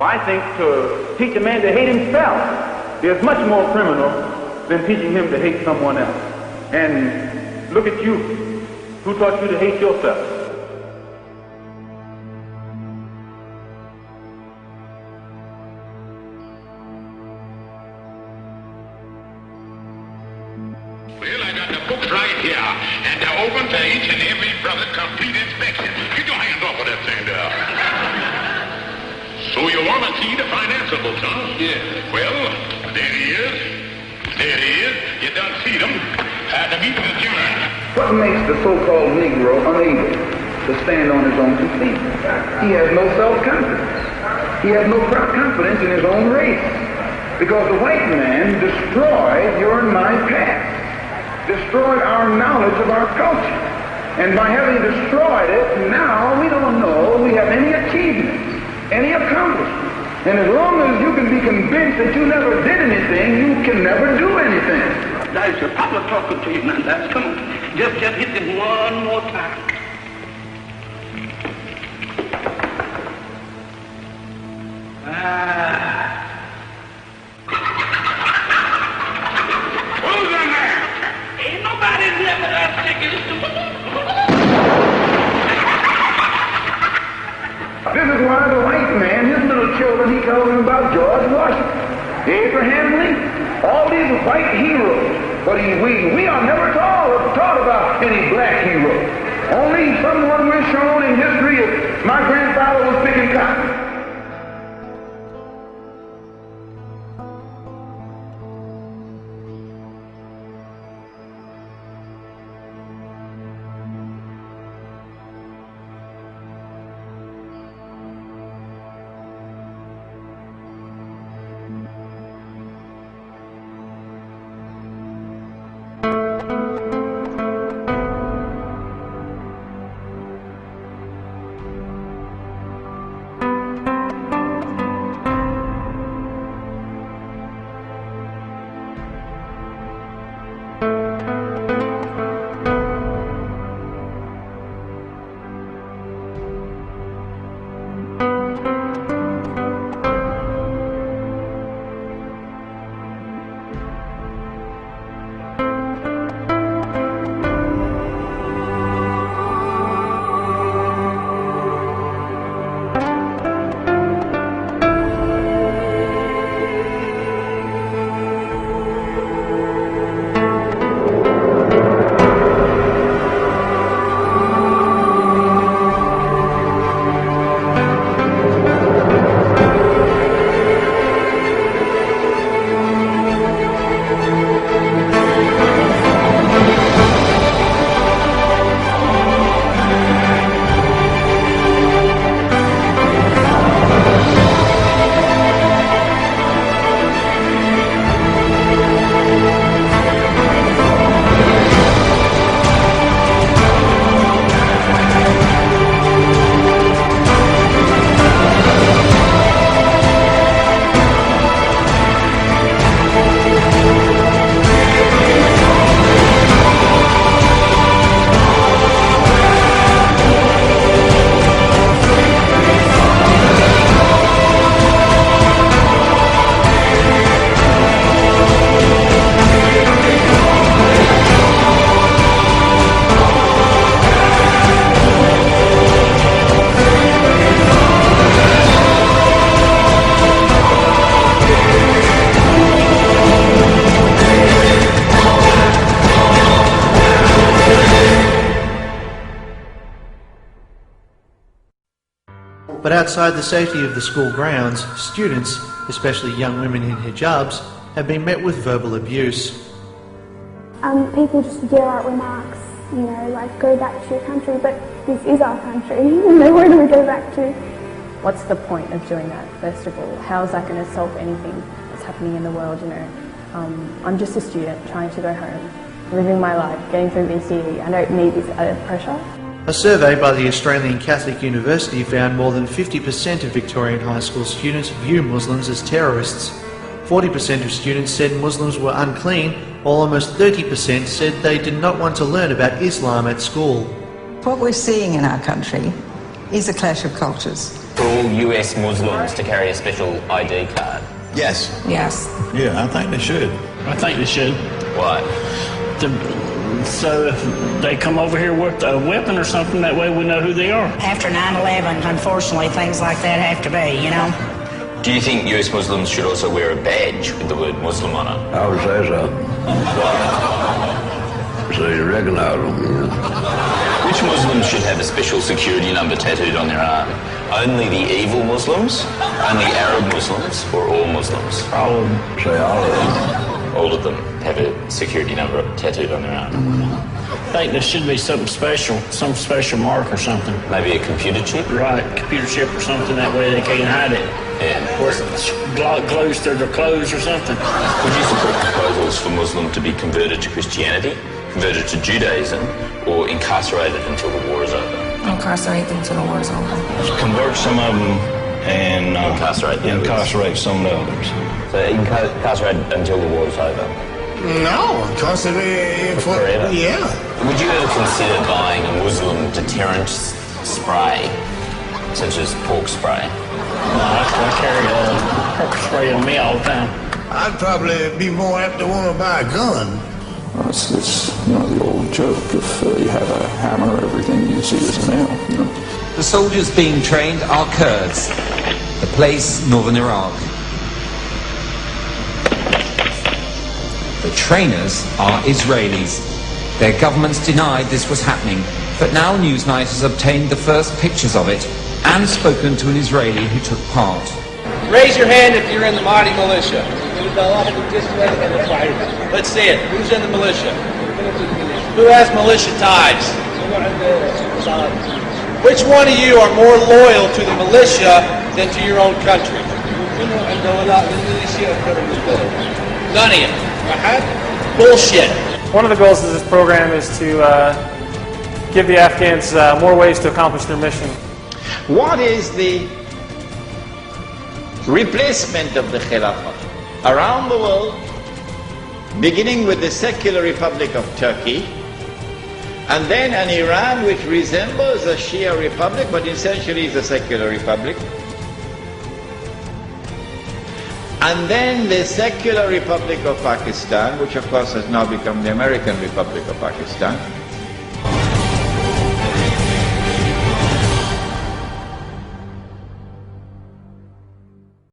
I think to teach a man to hate himself is much more criminal than teaching him to hate someone else. And look at you. Who taught you to hate yourself? Well, I got the books right here, and they're open to each and every brother. Complete inspection. Get your hands off of that thing there. So you want to see the financial books, huh? Yeah. Well, there he is. There he is. You done see them. The meeting is adjourned. What makes the so-called Negro unable to stand on his own two feet? He has no self-confidence. He has no confidence in his own race. Because the white man destroyed your and my past. Destroyed our knowledge of our culture. And by having destroyed it, now we don't know we have any achievements, any accomplishment. And as long as you can be convinced that you never did anything, you can never do anything. That's your papa talking to you now. That's come on. Just hit him one more time. Who's in there? Ain't nobody never taking it. This is why the white man, his little children, he tells them about George Washington, Abraham Lincoln, all these white heroes. But we are never taught about any black heroes. Only someone we're shown in history is my grandfather was picking cotton. But outside the safety of the school grounds, students, especially young women in hijabs, have been met with verbal abuse. People just yell out remarks, you know, like, go back to your country, but this is our country, you know, where do we go back to? What's the point of doing that, first of all? How is that going to solve anything that's happening in the world, you know? I'm just a student trying to go home, living my life, getting through BCE. I don't need this added pressure. A survey by the Australian Catholic University found more than 50% of Victorian high school students view Muslims as terrorists. 40% of students said Muslims were unclean, while almost 30% said they did not want to learn about Islam at school. What we're seeing in our country is a clash of cultures. for all US Muslims to carry a special ID card? Yes. Yes. Yeah, I think they should. I think they should. Why? So if they come over here with a weapon or something, that way we know who they are. After 9/11, unfortunately, things like that have to be, you know. Do you think US Muslims should also wear a badge with the word Muslim on it? I would say so. So you recognize them, you know. Which Muslims should have a special security number tattooed on their arm? Only the evil Muslims? Only Arab Muslims? Or all Muslims? I would say all of them. All of them have a security number tattooed on their arm. I think there should be something special, some special mark or something. Maybe a computer chip? Right, computer chip or something, that way they can't hide it. Yeah. Or glues to their clothes or something. Would you support proposals for Muslims to be converted to Christianity, converted to Judaism, or incarcerated until the war is over? Incarcerate them until the war is over. Convert some of them and incarcerate some of the others. So incarcerate until the war is over? No, incarcerate forever? Yeah. Would you ever consider buying a Muslim deterrent spray, such as pork spray? I carry a pork spray on me all the time. I'd probably be more apt to want to buy a gun. It's the old joke, if you have a hammer, everything you see is a nail. You know? The soldiers being trained are Kurds, the place northern Iraq. The trainers are Israelis. Their governments denied this was happening, but now Newsnight has obtained the first pictures of it and spoken to an Israeli who took part. Raise your hand if you're in the Mahdi militia. Let's see it. Who's in the militia? Who has militia ties? Which one of you are more loyal to the militia than to your own country? None of you. Bullshit. One of the goals of this program is to give the Afghans more ways to accomplish their mission. What is the replacement of the Khilafah? Around the world, beginning with the secular Republic of Turkey, and then an Iran which resembles a Shia republic, but essentially is a secular republic, and then the secular Republic of Pakistan, which of course has now become the American Republic of Pakistan,